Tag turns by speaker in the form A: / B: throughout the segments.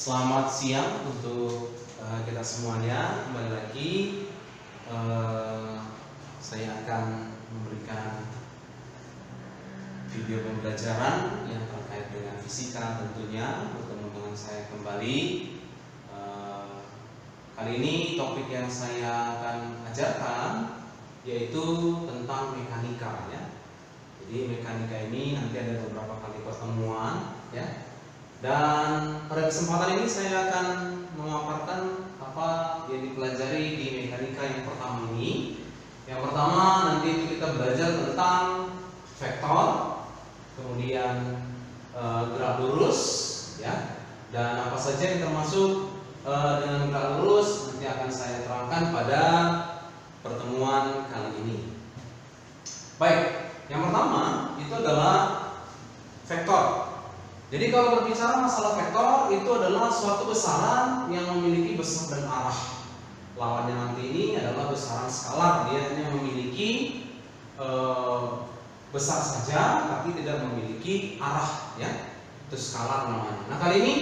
A: Selamat siang untuk kita semuanya. Kembali lagi saya akan memberikan video pembelajaran yang terkait dengan fisika tentunya. Bertemu dengan saya kembali. Kali ini topik yang saya akan ajarkan yaitu tentang mekanika ya. Jadi mekanika ini nanti ada beberapa kali pertemuan ya. Dan pada kesempatan ini saya akan memaparkan apa yang dipelajari di mekanika yang pertama ini. Yang pertama nanti itu kita belajar tentang vektor, kemudian gerak lurus ya. Dan apa saja yang termasuk dengan gerak lurus nanti akan saya terangkan pada pertemuan kali ini. Baik, yang pertama itu adalah vektor. Jadi kalau berbicara masalah vektor itu adalah suatu besaran yang memiliki besar dan arah. Lawannya nanti ini adalah besaran skalar, dia hanya memiliki besar saja tapi tidak memiliki arah ya. Itu skalar namanya. Nah, kali ini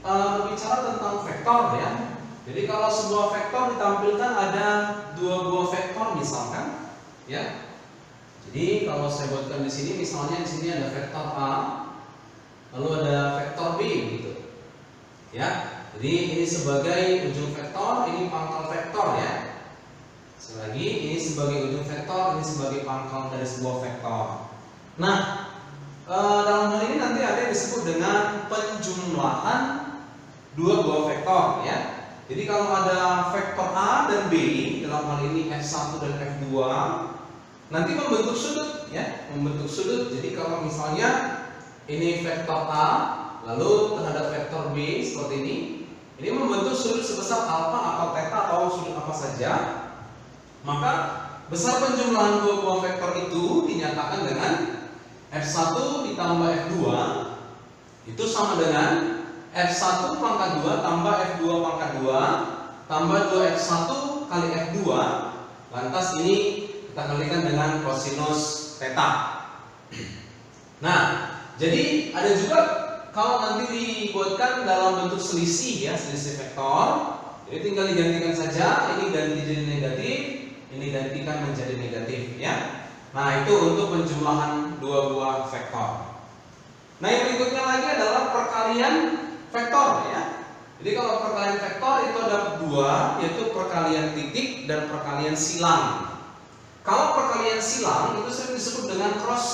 A: berbicara tentang vektor ya. Jadi kalau sebuah vektor ditampilkan ada dua buah vektor misalkan ya. Jadi kalau saya buatkan di sini misalnya di sini ada vektor A, lalu ada vektor B gitu. Ya. Jadi ini sebagai ujung vektor, ini pangkal vektor ya. Selagi ini sebagai ujung vektor, ini sebagai pangkal dari sebuah vektor. Nah, dalam hal ini nanti ada yang disebut dengan penjumlahan dua buah vektor ya. Jadi kalau ada vektor A dan B, dalam hal ini F1 dan F2, nanti membentuk sudut ya, membentuk sudut. Jadi kalau misalnya ini vektor A, lalu terhadap vektor B seperti ini membentuk sudut sebesar alfa atau theta atau sudut apa saja. Maka besar penjumlahan dua buah vektor itu dinyatakan dengan F1 ditambah F2 itu sama dengan F1 pangkat 2 tambah F2 pangkat 2 tambah 2F1 kali F2. Lantas ini kita kalikan dengan kosinus theta. Nah, jadi ada juga kalau nanti dibuatkan dalam bentuk selisih ya, selisih vektor. Jadi tinggal digantikan saja, ini ganti jadi negatif, ini gantikan menjadi negatif ya. Nah, itu untuk penjumlahan dua buah vektor. Nah, yang berikutnya lagi adalah perkalian vektor ya. Jadi kalau perkalian vektor itu ada dua, yaitu perkalian titik dan perkalian silang. Kalau perkalian silang itu sering disebut dengan cross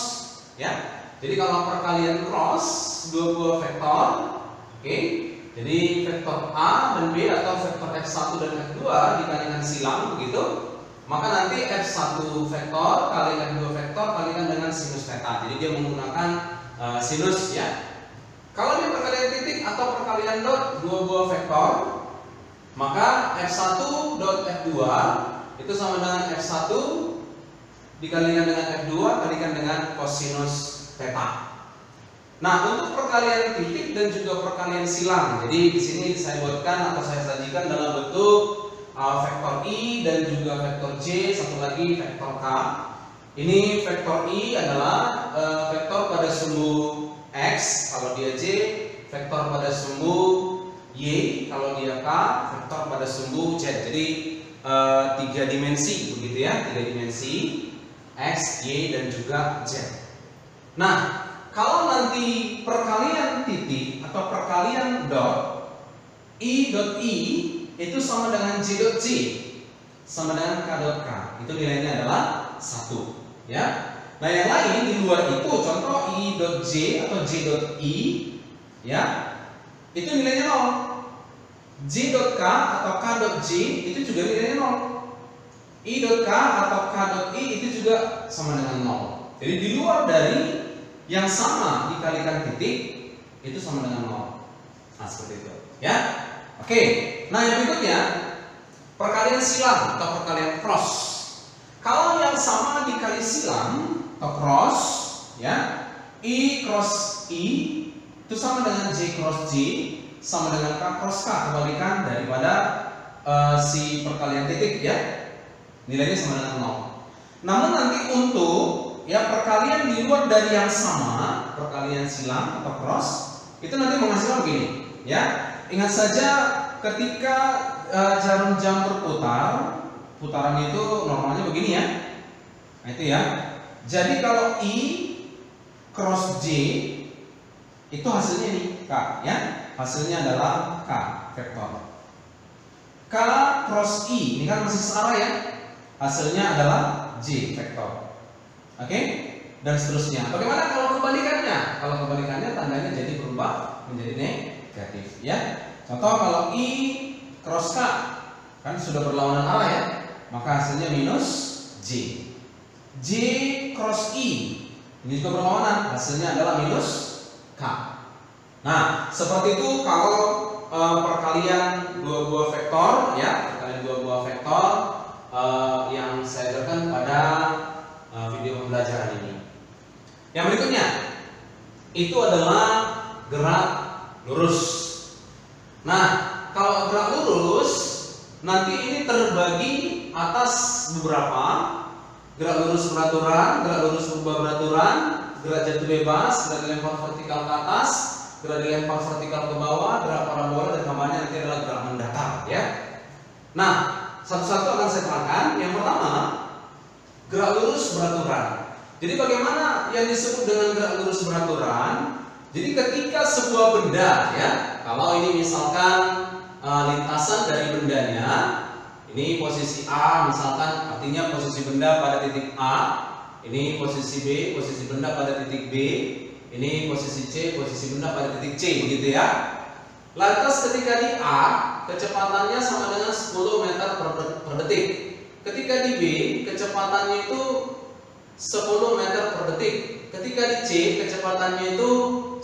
A: ya. Jadi kalau perkalian cross dua buah vektor, oke. Jadi vektor A dan B atau vektor F1 dan F2 dikalikan silang begitu, maka nanti F1 vektor kalikan F2 vektor kalikan dengan sinus theta. Jadi dia menggunakan sinus ya. Kalau dia perkalian titik atau perkalian dot dua buah vektor, maka F1 dot F2 itu sama dengan F1 dikalikan dengan F2 kalikan dengan kosinus theta. Nah, untuk perkalian titik dan juga perkalian silang, jadi di sini saya buatkan atau saya sajikan dalam bentuk vektor I dan juga vektor J, satu lagi vektor K. Ini vektor I adalah vektor pada sumbu X kalau dia J, vektor pada sumbu Y kalau dia K, vektor pada sumbu Z. Jadi tiga dimensi begitu ya, tiga dimensi X, Y dan juga Z. Nah, kalau nanti perkalian titik atau perkalian dot, I dot I itu sama dengan J dot J sama dengan K dot K. Itu nilainya adalah 1 ya. Nah, yang lain di luar itu contoh I dot J atau J dot I ya, itu nilainya 0. J dot K atau K dot J itu juga nilainya 0. I dot K atau K dot I itu juga sama dengan 0. Jadi di luar dari yang sama dikalikan titik itu sama dengan 0. Nah, seperti itu ya. Oke. Nah, yang berikutnya perkalian silang atau perkalian cross. Kalau yang sama dikali silang atau cross ya, I cross I itu sama dengan J cross J sama dengan K cross K, kebalikan daripada si perkalian titik ya. Nilainya sama dengan 0. Namun nanti untuk ya perkalian di luar dari yang sama, perkalian silang atau cross, itu nanti menghasilkan begini, ya. ingat saja ketika jarum jam berputar, putaran itu normalnya begini ya. Nah, itu ya. Jadi kalau I cross J itu hasilnya ini K ya. Hasilnya adalah K vektor. K cross I ini kan masih searah ya. Hasilnya adalah J vektor. Oke? Dan seterusnya. Bagaimana kalau kebalikannya? Kalau kebalikannya tandanya jadi berubah menjadi negatif ya. Contoh kalau I cross K kan sudah berlawanan arah ya. Maka hasilnya minus J. J cross I ini juga berlawanan, hasilnya adalah minus K. Nah, seperti itu kalau perkalian dua buah vektor ya, perkalian dua buah vektor yang saya ajarkan pada video pembelajaran ini. Yang berikutnya itu adalah gerak lurus. Nah, kalau gerak lurus nanti ini terbagi atas beberapa: gerak lurus beraturan, gerak lurus berubah beraturan, gerak jatuh bebas, gerak dilempar vertikal ke atas, gerak dilempar vertikal ke bawah, gerak parabola, dan kamarnya nanti adalah gerak mendatar ya. Nah, satu-satu akan saya terangkan. Yang pertama, gerak lurus beraturan. Jadi bagaimana yang disebut dengan gerak lurus beraturan? Jadi ketika sebuah benda ya, kalau ini misalkan lintasan dari bendanya, ini posisi A misalkan, artinya posisi benda pada titik A. Ini posisi B, posisi benda pada titik B. Ini posisi C, posisi benda pada titik C, begitu ya. Lantas ketika di A, kecepatannya sama dengan 10 meter per detik. Ketika di B, kecepatannya itu 10 meter per detik. Ketika di C, kecepatannya itu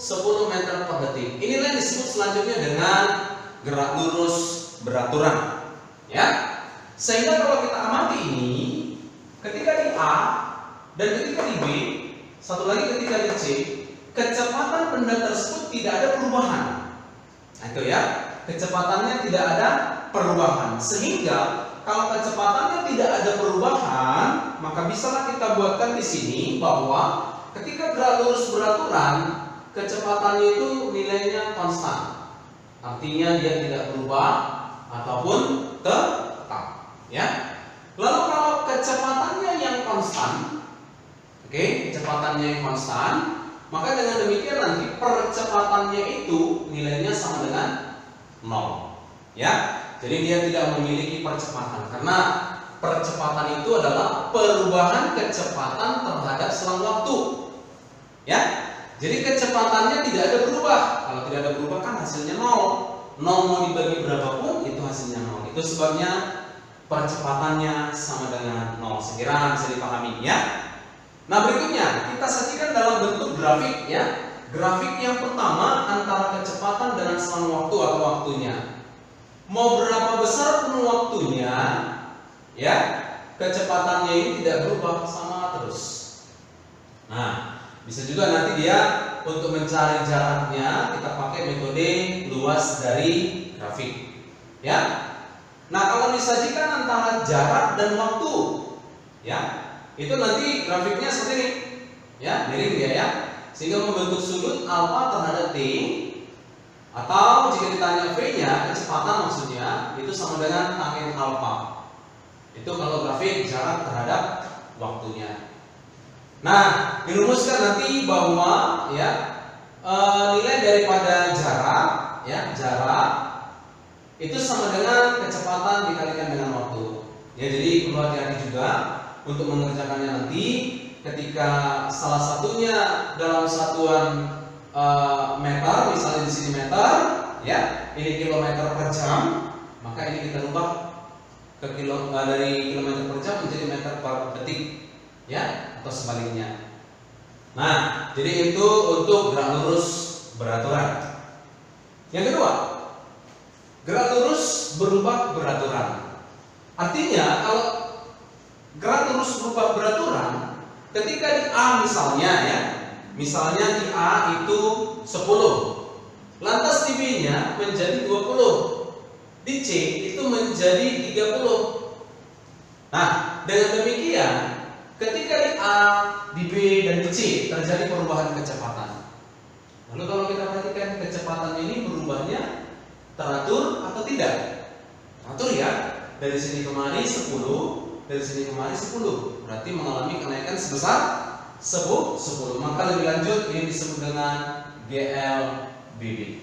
A: 10 meter per detik. Inilah yang disebut selanjutnya dengan gerak lurus beraturan. Ya. Sehingga kalau kita amati ini, ketika di A dan ketika di B, satu lagi ketika di C, kecepatan benda tersebut tidak ada perubahan. Nah, itu ya, kecepatannya tidak ada perubahan. Sehingga kalau kecepatannya tidak ada perubahan, maka bisalah kita buatkan di sini bahwa ketika gerak lurus beraturan, kecepatannya itu nilainya konstan. Artinya dia tidak berubah ataupun tetap, ya. Lalu kalau kecepatannya yang konstan, oke, kecepatannya yang konstan, maka dengan demikian nanti percepatannya itu nilainya sama dengan 0, ya. Jadi dia tidak memiliki percepatan karena percepatan itu adalah perubahan kecepatan terhadap selang waktu, ya. Jadi kecepatannya tidak ada berubah. Kalau tidak ada berubah kan hasilnya 0. 0 mau dibagi berapapun itu hasilnya 0. Itu sebabnya percepatannya sama dengan 0. Sekiranya bisa dipahami ya. Nah, berikutnya kita sajikan dalam bentuk grafik ya. Grafik yang pertama antara kecepatan dengan selang waktu atau waktunya. Mau berapa besar pun waktunya, ya, kecepatannya ini tidak berubah, sama terus. Nah, bisa juga nanti dia untuk mencari jaraknya kita pakai metode luas dari grafik, ya. Nah, kalau disajikan antara jarak dan waktu, ya, itu nanti grafiknya seperti ini, ya, miring dia ya, sehingga membentuk sudut alfa terhadap t. Atau jika ditanya V-nya, kecepatan maksudnya, itu sama dengan tangent alfa. Itu kalau grafik jarak terhadap waktunya. Nah, dirumuskan nanti bahwa ya nilai daripada jarak, ya, jarak itu sama dengan kecepatan dikalikan dengan waktu. Ya, jadi perlu hati-hati juga untuk mengerjakannya nanti ketika salah satunya dalam satuan meter, misalnya di sini meter, ya, ini kilometer per jam, maka ini kita rubah ke dari kilometer per jam menjadi meter per detik, ya, atau sebaliknya. Nah, jadi itu untuk gerak lurus beraturan. Yang kedua, gerak lurus berubah beraturan. Artinya kalau gerak lurus berubah beraturan, ketika di A misalnya ya, misalnya di A itu 10, lantas di B-nya menjadi 20, di C itu menjadi 30. Nah, dengan demikian ketika di A, di B, dan di C terjadi perubahan kecepatan. Lalu kalau kita perhatikan kecepatannya ini berubahnya Teratur atau tidak? Teratur ya. Dari sini kemari 10, dari sini kemari 10. Berarti mengalami kenaikan sebesar 10. Maka lebih lanjut ini disebut dengan GLBB.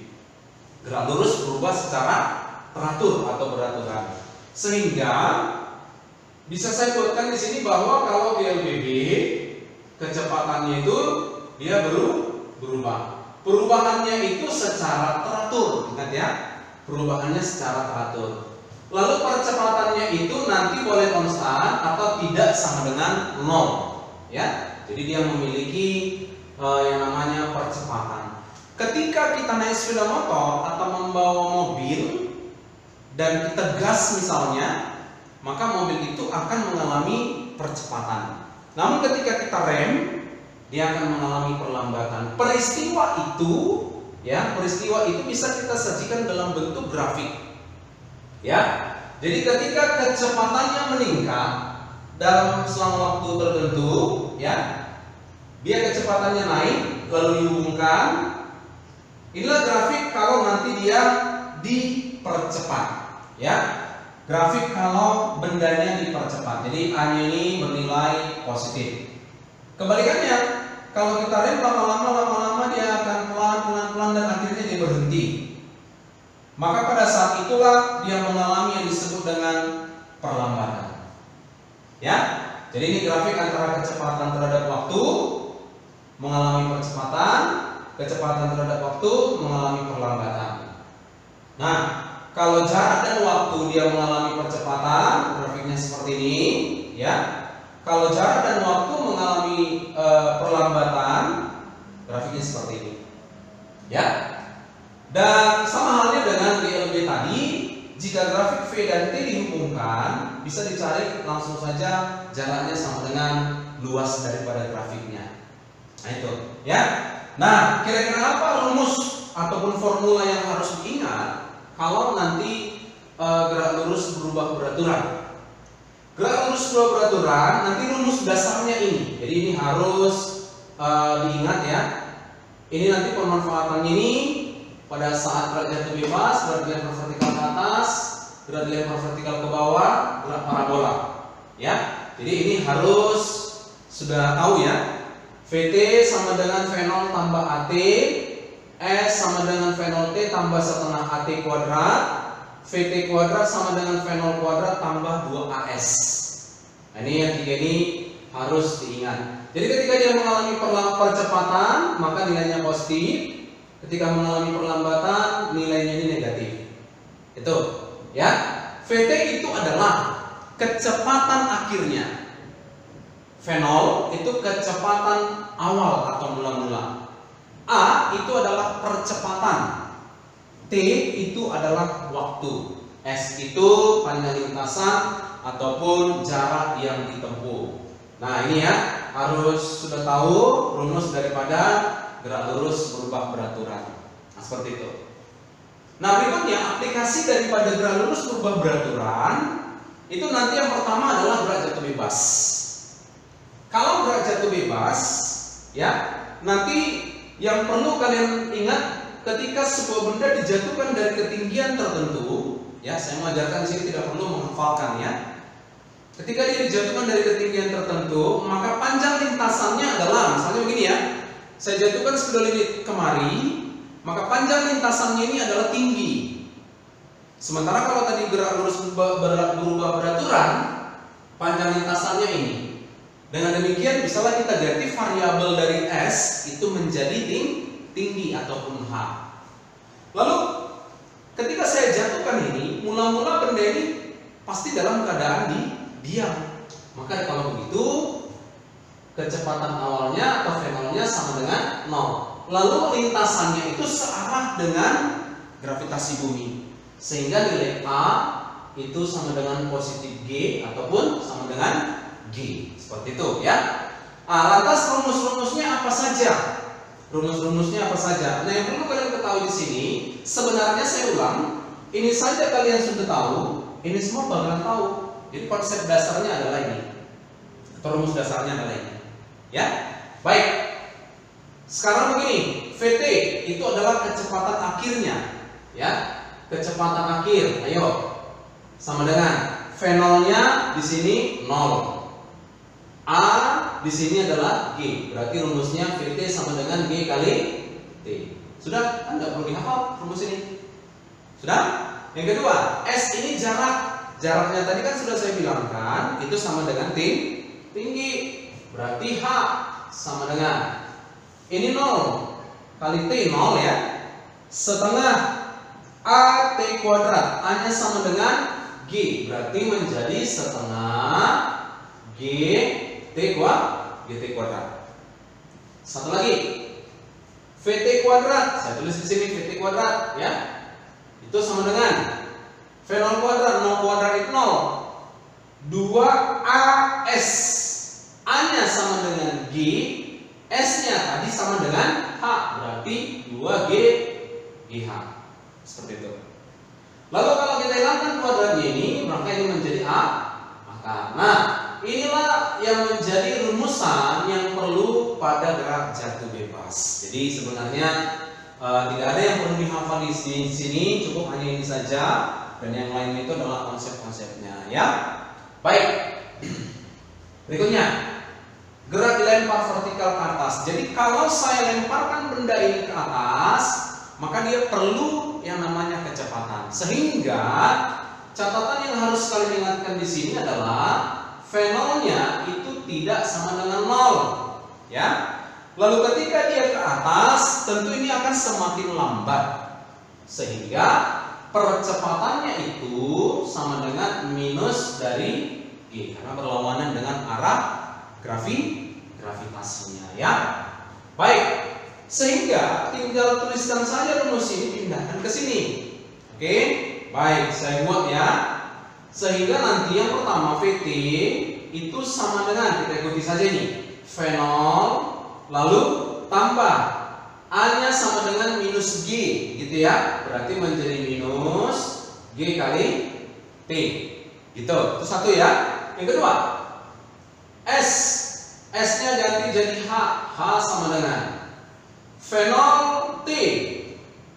A: Gerak lurus berubah secara teratur atau beraturan. Sehingga bisa saya buatkan di sini bahwa kalau GLBB kecepatannya itu dia berubah. Perubahannya itu secara teratur, ingat ya. Perubahannya secara teratur. Lalu percepatannya itu nanti boleh konstan atau tidak sama dengan 0, ya. Jadi dia memiliki yang namanya percepatan. Ketika kita naik sepeda motor atau membawa mobil dan kita gas misalnya, maka mobil itu akan mengalami percepatan. Namun ketika kita rem, dia akan mengalami perlambatan. Peristiwa itu bisa kita sajikan dalam bentuk grafik. Ya. Jadi ketika kecepatannya meningkat dalam selang waktu tertentu, ya. Dia kecepatannya naik lalu dihubungkan. Inilah grafik kalau nanti dia dipercepat, ya. Grafik kalau bendanya dipercepat. Jadi A-nya ini bernilai positif. Kebalikannya, kalau kita rem lama-lama dia akan pelan-pelan dan akhirnya dia berhenti. Maka pada saat itulah dia mengalami yang disebut dengan perlambatan. Ya. Jadi ini grafik antara kecepatan terhadap waktu mengalami percepatan, kecepatan terhadap waktu mengalami perlambatan. Nah, kalau jarak dan waktu dia mengalami percepatan, grafiknya seperti ini, ya. Kalau jarak dan waktu mengalami perlambatan, grafiknya seperti ini, ya. Dan sama halnya dengan GLB tadi, jika grafik V dan T dihubungkan, bisa dicari langsung saja jaraknya sama dengan luas daripada grafiknya. Nah itu, ya. Nah, kira-kira apa rumus ataupun formula yang harus diingat kalau nanti gerak lurus berubah beraturan? Gerak lurus berubah beraturan, nanti rumus dasarnya ini. Jadi ini harus diingat ya. Ini nanti pemanfaatannya ini pada saat gerak jatuh bebas, gerak lebar vertikal ke atas, gerak lebar vertikal ke bawah, gerak parabola. Ya. Jadi ini harus sudah tahu ya. VT sama dengan V0 tambah AT, S sama dengan V0T tambah setengah AT kuadrat, VT kuadrat sama dengan V0 kuadrat tambah 2AS. Nah, ini yang tiga ini harus diingat. Jadi ketika dia mengalami percepatan, maka nilainya positif. Ketika mengalami perlambatan, nilainya ini negatif. Itu, ya. VT itu adalah kecepatan akhirnya. V0 itu kecepatan awal atau mula-mula. A itu adalah percepatan. T itu adalah waktu. S itu panjang lintasan ataupun jarak yang ditempuh. Nah, ini ya harus sudah tahu rumus daripada gerak lurus berubah beraturan. Nah, seperti itu. Nah, berikutnya aplikasi daripada gerak lurus berubah beraturan itu nanti yang pertama adalah gerak jatuh bebas. Kalau gerak jatuh bebas, ya, nanti yang perlu kalian ingat ketika sebuah benda dijatuhkan dari ketinggian tertentu, ya, saya mengajarkan di sini tidak perlu menghafalkan ya. Ketika dia dijatuhkan dari ketinggian tertentu, maka panjang lintasannya adalah, misalnya begini ya, saya jatuhkan sepeda lilit kemari, maka panjang lintasannya ini adalah tinggi. Sementara kalau tadi gerak lurus berubah beraturan, panjang lintasannya ini. Dengan demikian bisalah kita ganti variabel dari S itu menjadi tinggi ataupun H. Lalu ketika saya jatuhkan ini, mula-mula benda ini pasti dalam keadaan diam. Maka kalau begitu kecepatan awalnya atau V0-nya sama dengan 0. Lalu lintasannya itu searah dengan gravitasi bumi. Sehingga nilai A itu sama dengan positif G ataupun sama dengan G. Seperti itu ya. Lantas rumus-rumusnya apa saja? Rumus-rumusnya apa saja? Nah, yang perlu kalian ketahui di sini, sebenarnya saya ulang, ini saja kalian sudah tahu, ini semua bakalan tahu. Jadi konsep dasarnya adalah ini. Atau rumus dasarnya adalah ini. Ya. Baik. Sekarang begini, VT itu adalah kecepatan akhirnya, ya. kecepatan akhir. Ayo, sama dengan fenolnya di sini 0. A di sini adalah G. Berarti rumusnya VT sama dengan G kali T. Sudah? Kan nggak perlu dihafal rumus ini. Sudah? Yang kedua, S ini jarak. Jaraknya tadi kan sudah saya bilangkan, itu sama dengan tinggi. Berarti H sama dengan ini 0 kali T, 0 ya. Setengah AT kuadrat. A-nya sama dengan G. Berarti menjadi setengah GT kuadrat. Satu lagi, VT kuadrat. Saya tulis di sini VT kuadrat ya. Itu sama dengan V0 kuadrat. 0 kuadrat itu 0. 2AS. A-nya sama dengan G, S-nya tadi sama dengan H. Berarti 2GH. Seperti itu. Lalu kalau kita hilangkan kuadratnya ini, maka ini menjadi A. Nah, inilah yang menjadi rumusan yang perlu pada gerak jatuh bebas. Jadi sebenarnya tidak ada yang perlu dihafal di sini, cukup hanya ini saja, dan yang lain itu adalah konsep-konsepnya, ya. Baik. Berikutnya, gerak dilempar vertikal ke atas. Jadi kalau saya lemparkan benda ini ke atas, maka dia perlu yang namanya kecepatan. Sehingga catatan yang harus kalian ingatkan di sini adalah fenolnya itu tidak sama dengan 0, ya. Lalu ketika dia ke atas, tentu ini akan semakin lambat, sehingga percepatannya itu sama dengan minus dari G, karena berlawanan dengan arah gravitasinya, ya. Baik, sehingga tinggal tuliskan saja rumus ini, pindahkan ke sini. Oke, baik, saya buat ya. Sehingga nanti yang pertama VT itu sama dengan, kita ikuti saja ini, fenol, lalu tambah A-nya sama dengan minus G, gitu ya. Berarti menjadi minus G kali T, gitu. Itu satu ya. Yang kedua, S-nya ganti jadi H. H sama dengan fenol T.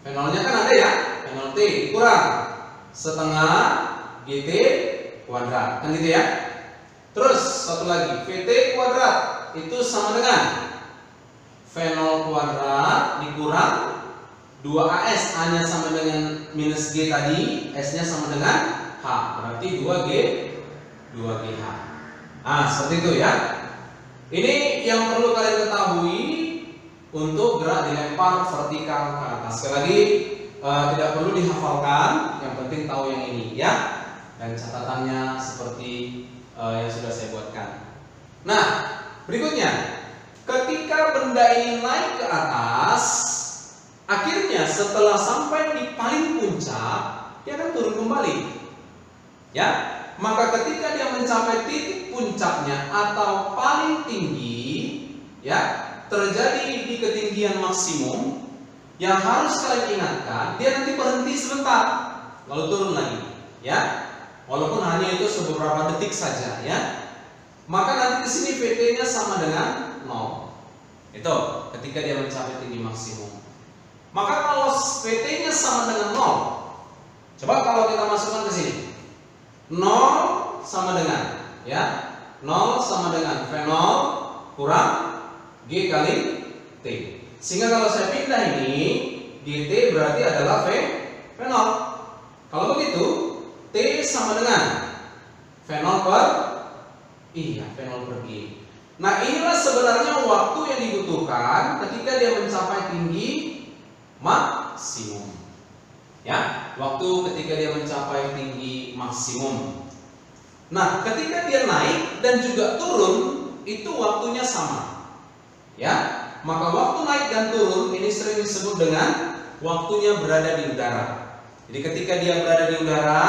A: Fenolnya kan ada ya, fenol T kurang setengah GT kuadrat, kan gitu ya. Terus satu lagi, VT kuadrat itu sama dengan fenol kuadrat dikurang 2AS. A-nya sama dengan minus G tadi, S-nya sama dengan H. Berarti 2GH. Nah, seperti itu ya. Ini yang perlu kalian ketahui untuk gerak dilempar vertikal ke atas. Sekali lagi, tidak perlu dihafalkan, yang penting tahu yang ini ya. Dan catatannya seperti yang sudah saya buatkan. Nah, berikutnya, ketika benda ini naik ke atas, akhirnya setelah sampai di paling puncak, dia akan turun kembali. Ya, maka ketika dia mencapai titik puncaknya atau paling tinggi, ya, terjadi di ketinggian maksimum, yang harus kalian ingatkan, dia nanti berhenti sebentar, lalu turun lagi, ya. Walaupun hanya itu beberapa detik saja, ya. Maka nanti di sini VT-nya sama dengan 0. Itu ketika dia mencapai tinggi maksimum. Maka kalau VT-nya sama dengan 0, coba kalau kita masukkan ke sini, 0 sama dengan, ya, 0 sama dengan fenol kurang G kali T. Sehingga kalau saya pindah ini, GT berarti adalah fenol. Kalau begitu, T sama dengan fenol per G. Nah, inilah sebenarnya waktu yang dibutuhkan ketika dia mencapai tinggi maksimum. Ya, waktu ketika dia mencapai tinggi maksimum. Nah, ketika dia naik dan juga turun, itu waktunya sama. Ya, maka waktu naik dan turun ini sering disebut dengan waktunya berada di udara. Jadi ketika dia berada di udara,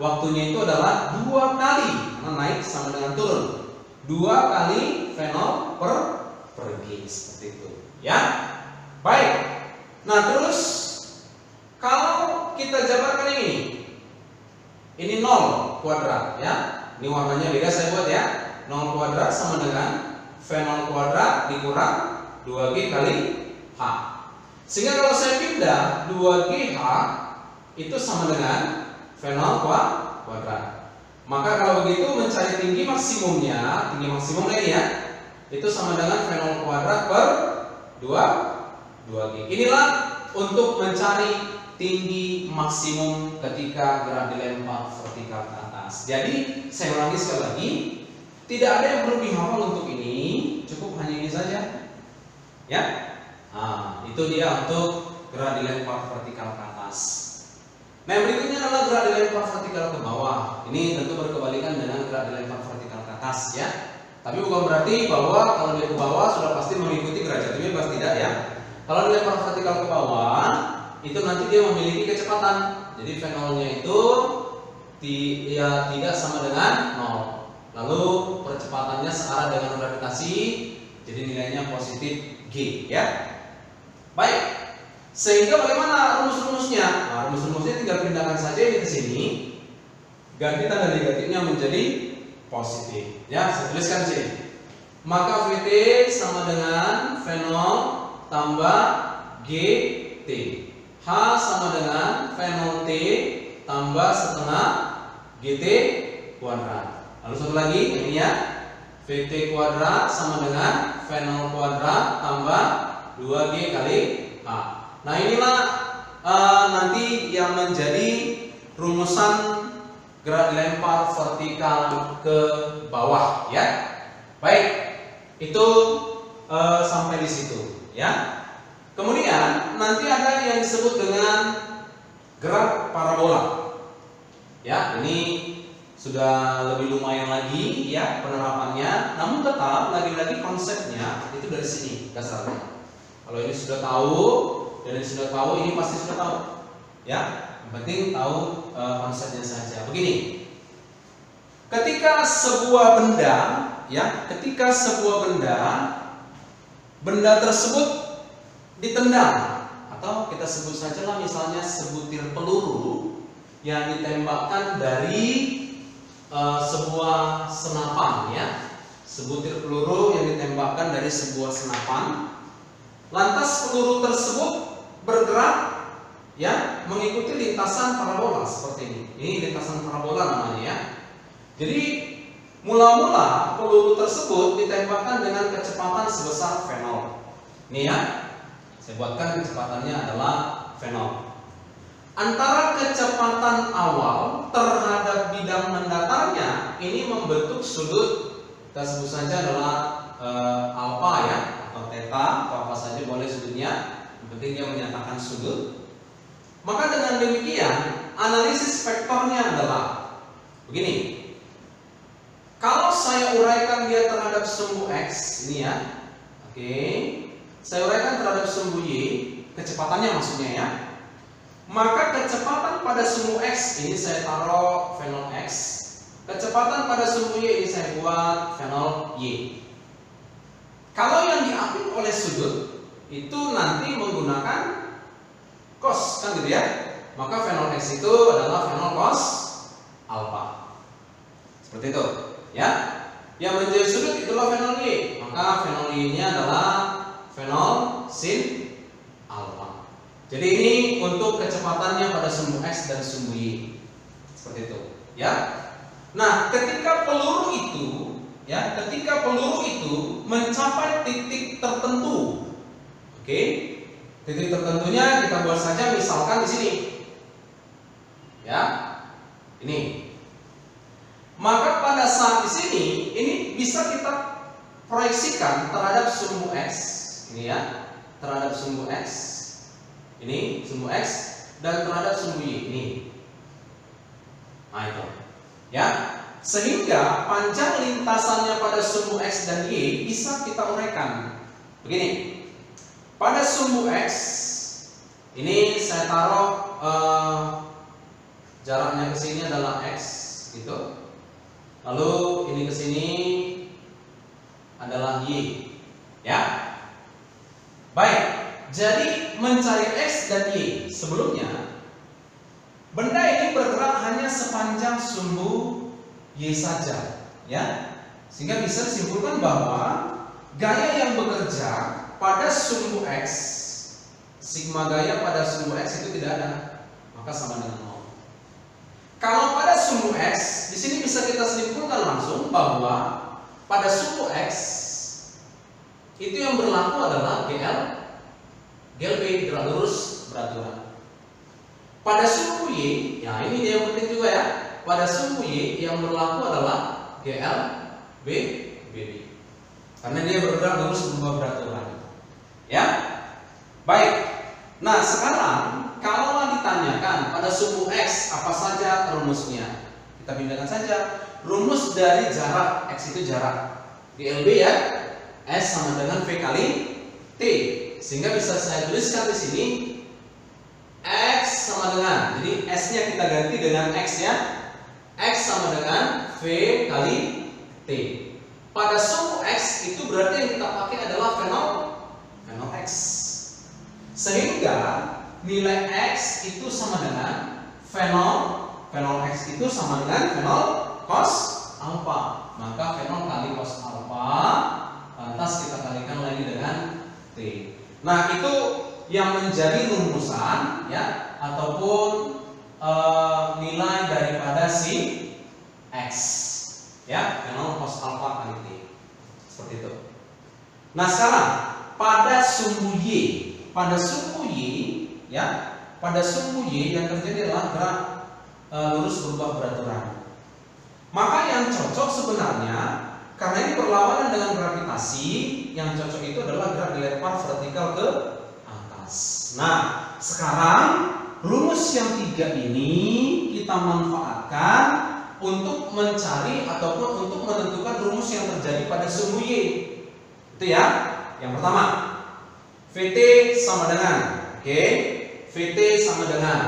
A: waktunya itu adalah 2 kali, karena naik sama dengan turun, 2 kali fenol per G, seperti itu. Ya, baik. Nah, terus kalau kita jabarkan ini 0 kuadrat, ya. Ini warnanya beda saya buat ya. 0 kuadrat sama dengan fenol kuadrat dikurang 2G kali H. Sehingga kalau saya pindah 2GH itu sama dengan V0 kuadrat. Maka kalau begitu mencari tinggi maksimumnya, tinggi maksimum ini ya, itu sama dengan V0 kuadrat per 2G. Inilah untuk mencari tinggi maksimum ketika gerak dilempar vertikal ke atas. Jadi saya ulangi sekali lagi, tidak ada yang perlu dihafal untuk ini, cukup hanya ini saja. Ya, nah, itu dia untuk gerak dilempar vertikal ke atas. Nah, yang berikutnya adalah gerak dilempar vertikal ke bawah. Ini tentu berkebalikan dengan gerak dilempar vertikal ke atas ya. Tapi bukan berarti bahwa kalau dia ke bawah sudah pasti mengikuti gerak jatuhnya, pasti tidak ya. Kalau dilempar vertikal ke bawah, itu nanti dia memiliki kecepatan. Jadi V0-nya itu tidak sama dengan 0. Lalu percepatannya searah dengan gravitasi, jadi nilainya positif G ya. Baik. Sehingga bagaimana rumus-rumusnya? Nah, rumus-rumusnya tinggal pindahkan saja ini ke sini. Ganti tanda negatifnya menjadi positif. Ya, saya tuliskan sini. Maka Vt sama dengan V0 tambah Gt. H sama dengan V0T tambah setengah Gt kuadrat. Lalu satu lagi ini ya, Vt kuadrat sama dengan V0 kuadrat tambah 2G kali H. Nah inilah nanti yang menjadi rumusan gerak dilempar vertikal ke bawah ya. Baik, itu sampai di situ ya. Kemudian nanti ada yang disebut dengan gerak parabola. Ya, ini sudah lebih lumayan lagi ya penerapannya. Namun tetap lagi-lagi konsepnya itu dari sini dasarnya. Kalau ini sudah tahu dan ini sudah tahu, ini pasti sudah tahu. Ya, yang penting tahu konsepnya saja. Begini. Ketika sebuah benda, ya, benda tersebut ditendang atau kita sebut saja lah misalnya sebutir peluru yang ditembakkan dari sebuah senapan ya, sebutir peluru yang ditembakkan dari sebuah senapan. Lantas peluru tersebut bergerak ya mengikuti lintasan parabola seperti ini. Ini lintasan parabola namanya ya. Jadi mula-mula peluru tersebut ditembakkan dengan kecepatan sebesar V0. Ini ya. Saya buatkan kecepatannya adalah V0. Antara kecepatan awal terhadap bidang mendatarnya ini membentuk sudut, kita sebut saja adalah alfa ya, atau theta atau apa saja boleh sudutnya, yang penting dia menyatakan sudut. Maka dengan demikian analisis vektornya adalah begini. Kalau saya uraikan dia terhadap sumbu x ini ya, oke. Saya uraikan terhadap sumbu y, kecepatannya maksudnya ya. Maka kecepatan pada sumbu x ini saya taruh V0 x. Kecepatan pada sumbu y ini saya buat V0 y. Kalau yang diambil oleh sudut itu nanti menggunakan cos kan gitu ya. Maka V0 x itu adalah V0 cos alpha. Seperti itu ya. Yang menjadi sudut itulah V0 y. Maka V0 y-nya adalah V0 sin alpha. Jadi ini untuk kecepatannya pada sumbu x dan sumbu y. Seperti itu, ya. Nah, ketika peluru itu mencapai titik tertentu. Oke. Titik tertentunya kita buat saja misalkan di sini. Ya. Ini. Maka pada saat di sini ini bisa kita proyeksikan terhadap sumbu x. Ini ya, terhadap sumbu x, ini sumbu x, dan terhadap sumbu y ini. Nah itu, ya. Sehingga panjang lintasannya pada sumbu x dan y bisa kita uraikan. Begini, pada sumbu x ini saya taruh jaraknya ke sini adalah x, gitu. Lalu ini ke sini adalah y, ya. Baik, jadi mencari x dan y sebelumnya benda ini bergerak hanya sepanjang sumbu y saja, ya. Sehingga bisa disimpulkan bahwa gaya yang bekerja pada sumbu x, sigma gaya pada sumbu x itu tidak ada. maka sama dengan 0. Kalau pada sumbu X, di sini bisa kita simpulkan langsung bahwa pada sumbu X itu yang berlaku adalah GL B, gerak lurus beraturan. Pada sumbu Y, ya ini dia yang penting juga ya. Pada sumbu Y yang berlaku adalah GL B, BD. Karena dia bergerak lurus berubah beraturan. Ya, baik. Nah sekarang kalau ditanyakan pada sumbu X apa saja rumusnya, kita pindahkan saja. Rumus dari jarak X itu jarak GLB ya, S sama dengan V kali T, sehingga bisa saya tuliskan di sini X sama dengan, jadi S-nya kita ganti dengan X ya, X sama dengan V kali T. Pada sumbu X itu berarti yang kita pakai adalah fenol X, sehingga nilai X itu sama dengan fenol X itu sama dengan fenol cos alfa. Maka fenol kali cos alfa lantas kita kalikan lagi dengan T. Nah itu yang menjadi rumusan ya, ataupun nilai daripada si X ya, fenol cos alfa kali T, seperti itu. Nah sekarang pada sumbu Y, ya, pada sumbu Y yang terjadi adalah gerak lurus berubah beraturan. Maka yang cocok sebenarnya, karena ini berlawanan dengan gravitasi, yang cocok itu adalah gerak dilempar vertikal ke atas. Nah, sekarang rumus yang 3 ini kita manfaatkan untuk mencari ataupun untuk menentukan rumus yang terjadi pada sumbu Y. Itu ya. Yang pertama, VT sama dengan, oke, VT sama dengan,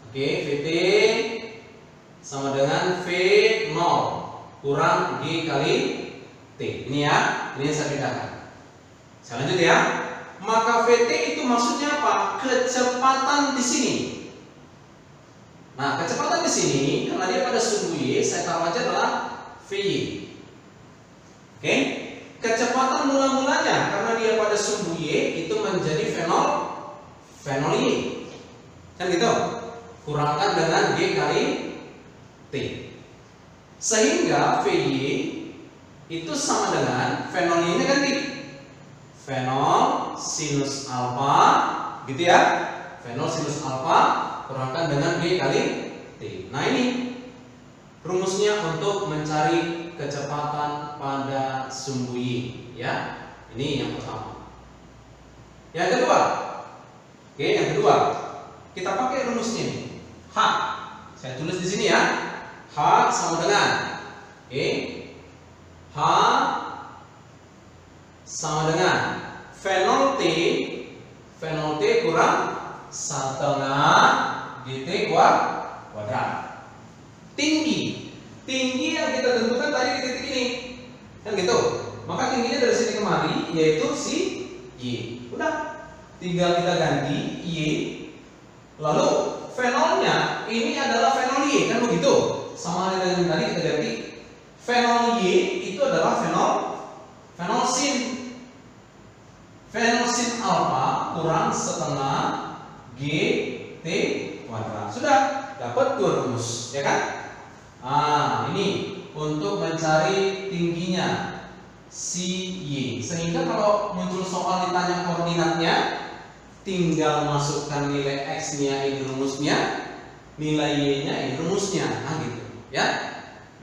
A: oke, VT sama dengan V0 kurang G kali T. Ini ya, ini yang saya bedakan. Saya lanjut ya. Maka VT itu maksudnya apa? Kecepatan di sini. Nah, kecepatan di sini karena dia pada sumbu Y, saya taruh aja adalah VY. Oke? Kecepatan mula-mulanya karena dia pada sumbu Y itu menjadi fenol Y. Kan gitu? Kurangkan dengan G kali T. Sehingga VY itu sama dengan fenol Y-nya ganti. Fenol sinus alfa, gitu ya. Fenol sinus alfa kurangkan dengan G kali T. Nah ini rumusnya untuk mencari kecepatan pada sumbu Y ya. Ini yang pertama. Yang kedua, oke, yang kedua kita pakai rumusnya nih. H, saya tulis di sini ya. H sama dengan, oke, H sama dengan fenol T kurang setengah GT kuadrat. Tinggi yang kita tentukan tadi di titik ini, kan gitu. Maka tingginya dari sini kemari yaitu si Y. Udah, tinggal kita ganti Y. Lalu fenolnya ini adalah fenol Y, kan begitu. Sama halnya dengan tadi kita ganti fenol Y itu adalah fenol sin alfa kurang setengah GT kuadrat. Sudah dapat 2 rumus, ya kan? Nah, ini untuk mencari tingginya si Y. Sehingga kalau muncul soal ditanya koordinatnya, tinggal masukkan nilai X-nya ini rumusnya, nilai Y-nya ini rumusnya. Nah, gitu, ya.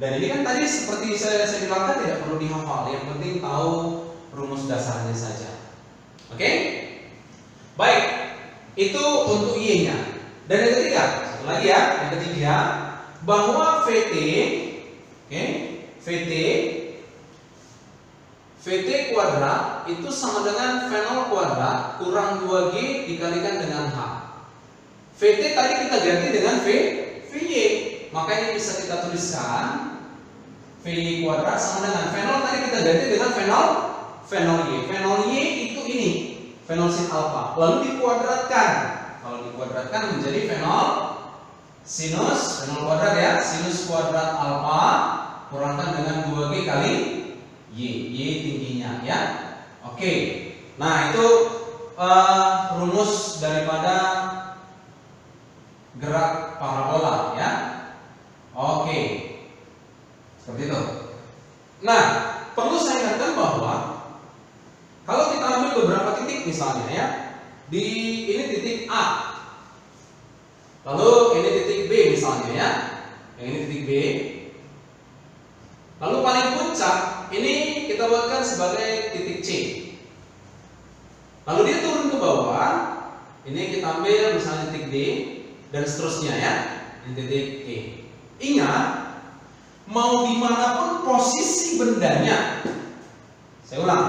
A: Dan ini kan tadi seperti saya bilang tadi tidak perlu dihafal, yang penting tahu rumus dasarnya saja. Oke? Baik, itu untuk Y-nya. Dan yang ketiga, satu lagi ya, yang ketiga, bahwa VT, oke, VT kuadrat itu sama dengan fenol kuadrat kurang 2G dikalikan dengan H. VT tadi kita ganti dengan VY, makanya bisa kita tuliskan VY kuadrat sama dengan fenol tadi kita ganti dengan fenol Y. Fenol Y itu ini, fenol sin alfa. Lalu dikuadratkan. Kalau dikuadratkan menjadi fenol kuadrat ya, sinus kuadrat alfa kurangkan dengan 2G kali Y tingginya ya. Oke. Nah, itu rumus daripada gerak parabola ya. Oke. Seperti itu. Nah, perlu saya ingatkan bahwa kalau kita ambil beberapa titik misalnya ya, di ini titik A, lalu ini titik B misalnya ya, yang ini titik B, lalu paling puncak ini kita buatkan sebagai titik C, lalu dia turun ke bawah, ini kita ambil misalnya titik D dan seterusnya ya, ini titik E. Ingat, mau dimanapun posisi bendanya, saya ulang,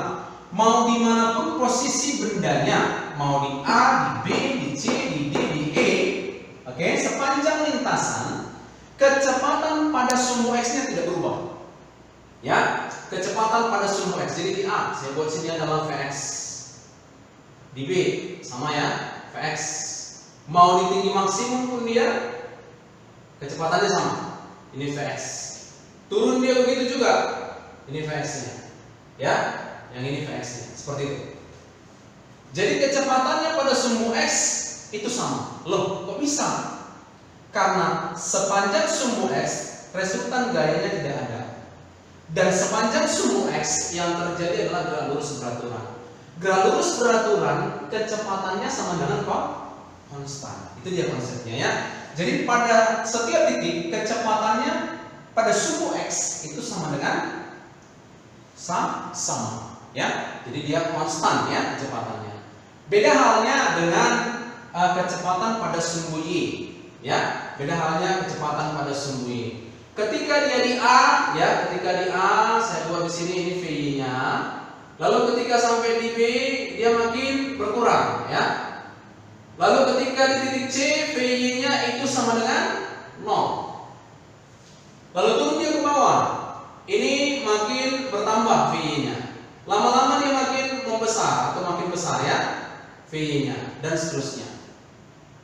A: mau dimanapun posisi bendanya, mau di A, di B, di C, di D, di E, oke, sepanjang lintasan, kecepatan pada sumbu X-nya tidak berubah. Ya, kecepatan pada sumbu X. Jadi di A, saya buat sini adalah Vx. Di B, sama ya, Vx. Mau di tinggi maksimum pun dia kecepatannya sama. Ini Vx. Turun dia begitu juga. Ini Vx-nya. Ya, yang ini Vx-nya. Seperti itu. Jadi kecepatannya pada sumbu X itu sama. Loh, kok bisa? Karena sepanjang sumbu X, resultan gayanya tidak ada. Dan sepanjang sumbu X yang terjadi adalah gerak lurus beraturan. Gerak lurus beraturan kecepatannya sama dengan konstan. Itu dia konsepnya ya. Jadi pada setiap titik kecepatannya pada sumbu X itu sama dengan sama ya. Jadi dia konstan ya kecepatannya. Beda halnya dengan kecepatan pada sumbu Y ya. Beda halnya kecepatan pada sumbu Y. Ketika dia di A ya, ketika di A saya buat di sini ini VY-nya. Lalu ketika sampai di B dia makin berkurang ya. Lalu ketika di titik C VY-nya itu sama dengan 0. Lalu turun dia ke bawah. Ini makin bertambah VY-nya. Lama-lama dia makin membesar atau makin besar ya VY-nya dan seterusnya.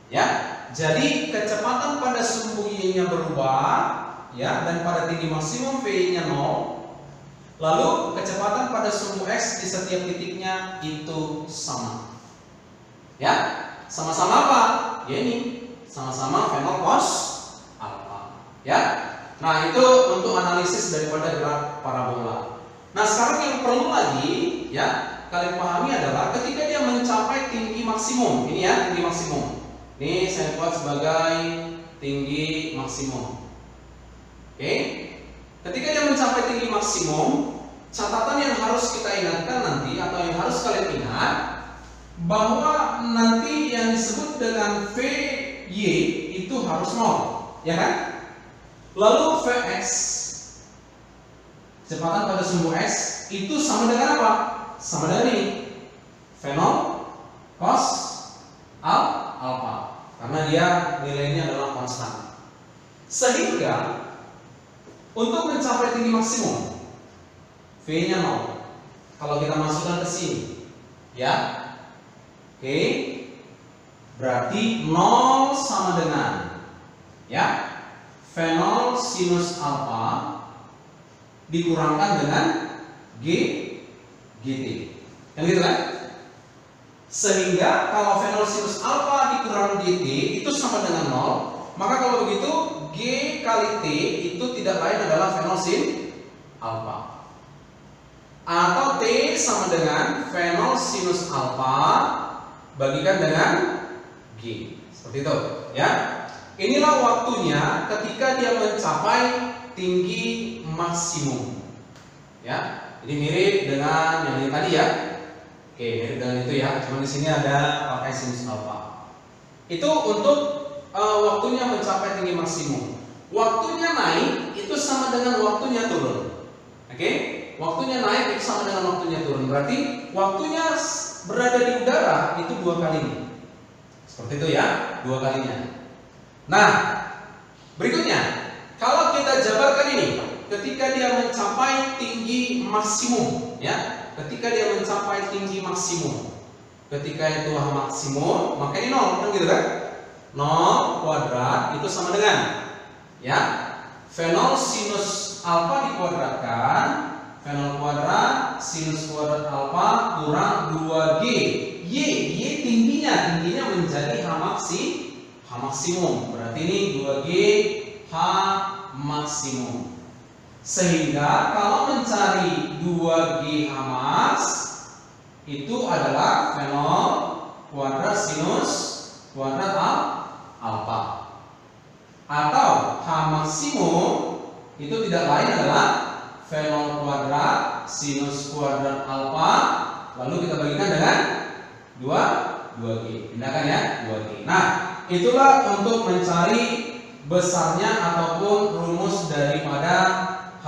A: Ya. Jadi kecepatan pada sumbu Y-nya berubah ya, dan pada tinggi maksimum VY-nya 0. Lalu kecepatan pada sumbu X di setiap titiknya itu sama. Ya, sama-sama apa? Ya ini, sama-sama V0 cos alfa. Ya. Nah, itu untuk analisis daripada gerak parabola. Nah, sekarang yang perlu lagi ya kalian pahami adalah ketika dia mencapai tinggi maksimum. Ini ya, tinggi maksimum. Ini saya buat sebagai tinggi maksimum. Oke, ketika dia mencapai tinggi maksimum, catatan yang harus kita ingatkan nanti atau yang harus kalian ingat bahwa nanti yang disebut dengan VY itu harus 0, ya kan? Lalu Vx, kecepatan pada sumbu X itu sama dengan apa? Sama dengan ini, V0 cos alfa, karena dia nilainya adalah konstan. Sehingga untuk mencapai tinggi maksimum V-nya 0. Kalau kita masukkan ke sini ya. Oke. Berarti 0 sama dengan ya V0 sinus alfa dikurangkan dengan GT. Yang gitu kan? Sehingga kalau V0 sinus alfa dikurang GT itu sama dengan 0, maka kalau begitu G kali T itu tidak lain adalah V0 sin alfa. Atau T sama dengan V0 sinus alfa bagikan dengan G. Seperti itu, ya. Inilah waktunya ketika dia mencapai tinggi maksimum. Ya. Ini mirip dengan yang ini tadi ya. Oke, mirip dengan itu ya. Cuma di sini ada pakai sinus alfa. Itu untuk waktunya mencapai tinggi maksimum. Waktunya naik itu sama dengan waktunya turun. Oke? Waktunya naik itu sama dengan waktunya turun. Berarti waktunya berada di udara itu 2 kalinya. Seperti itu ya, 2 kalinya. Nah, berikutnya, kalau kita jabarkan ini, ketika dia mencapai tinggi maksimum, ya, ketika dia mencapai tinggi maksimum, ketika itu maksimum, maka ini 0, kan gitu kan? 0 kuadrat itu sama dengan ya V0 sinus alfa dikuadratkan V0 kuadrat sinus kuadrat alfa kurang 2G. Y tingginya menjadi H H maksimum. Berarti ini 2G H maksimum. Sehingga kalau mencari 2G H max itu adalah V0 kuadrat sinus kuadrat alfa. Atau H maksimum itu tidak lain adalah V0 kuadrat sinus kuadrat alfa, lalu kita bagikan dengan 2G. Pindahkan ya, 2G. Nah, itulah untuk mencari besarnya ataupun rumus daripada H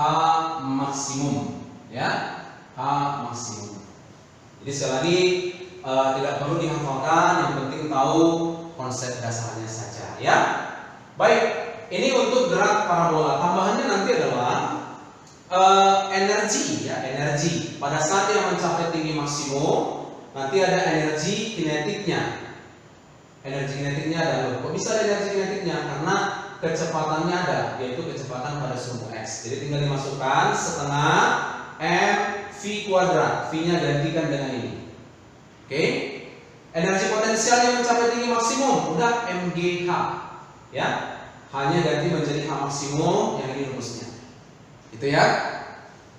A: maksimum, ya, H maksimum. Jadi sekali lagi tidak perlu dihafalkan, yang penting tahu konsep dasarnya saja, ya. Baik, ini untuk gerak parabola. Tambahannya nanti adalah energi, ya, energi. Pada saat yang mencapai tinggi maksimum, nanti ada energi kinetiknya. Energi kinetiknya ada. Kok bisa ada energi kinetiknya? Karena kecepatannya ada, yaitu kecepatan pada sumbu x. Jadi tinggal dimasukkan setengah mv kuadrat. V-nya gantikan dengan ini. Oke. Energi potensial yang mencapai tinggi maksimum udah mgh. Ya. Hanya ganti menjadi H maksimum, yang ini rumusnya. Itu ya.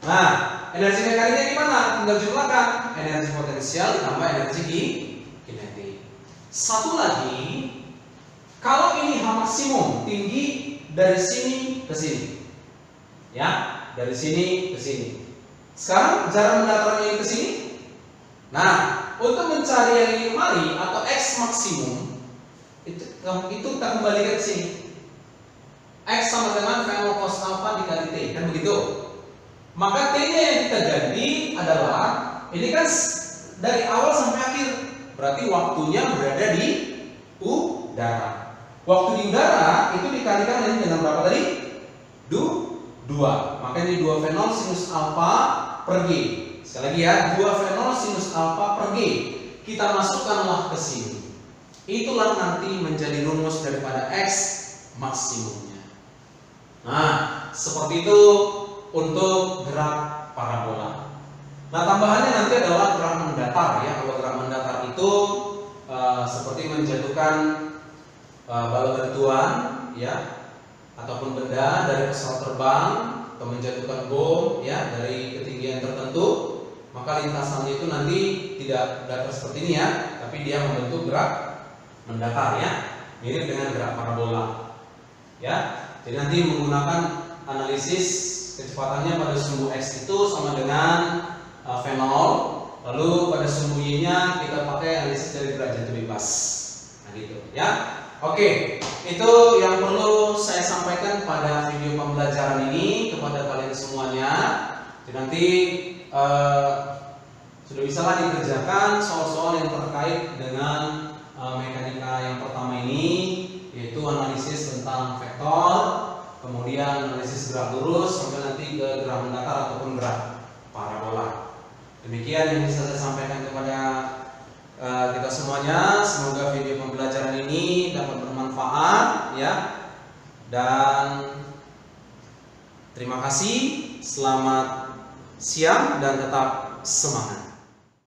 A: Nah, energi mekaniknya gimana? Tinggal jumlahkan energi potensial ditambah energi kinetik. Satu lagi, kalau ini H maksimum tinggi dari sini ke sini, ya, dari sini ke sini. Sekarang jarak mendatarnya ini ke sini. Nah, untuk mencari yang ini kemari atau x maksimum itu kita kembalikan ke sini. X sama dengan V0 cos alpha dikali T, kan begitu? Maka T-nya yang kita ganti adalah ini kan dari awal sampai akhir. Berarti waktunya berada di udara. Waktu di udara itu dikalikan dengan berapa tadi? 2. Maka ini 2 V0 sinus alpha per G. Sekali lagi ya, 2 V0 sinus alpha per G. Kita masukkanlah ke sini. Itulah nanti menjadi rumus daripada X maksimumnya. Nah, seperti itu untuk gerak parabola. Nah, tambahannya nanti adalah gerak mendatar, ya. Kalau gerak mendatar itu seperti menjatuhkan balon bantuan, ya, ataupun benda dari pesawat terbang, atau menjatuhkan bom, ya, dari ketinggian tertentu. Maka lintasannya itu nanti tidak datar seperti ini, ya, tapi dia membentuk gerak mendatar, ya, mirip dengan gerak parabola, ya. Jadi nanti menggunakan analisis kecepatannya pada sumbu x itu sama dengan V0, lalu pada sumbu y-nya kita pakai analisis dari gerak jatuh bebas. Nah, gitu, ya. Oke, itu yang perlu saya sampaikan pada video pembelajaran ini kepada kalian semuanya. Jadi nanti sudah bisalah dikerjakan soal-soal yang terkait dengan mekanika yang pertama ini, yaitu analisis tentang vektor, kemudian analisis gerak lurus sampai nanti ke gerak mendatar ataupun gerak parabola. Demikian yang bisa saya sampaikan kepada kita semuanya. Semoga video pembelajaran ini dapat bermanfaat, ya. Dan terima kasih. Selamat siang dan tetap semangat.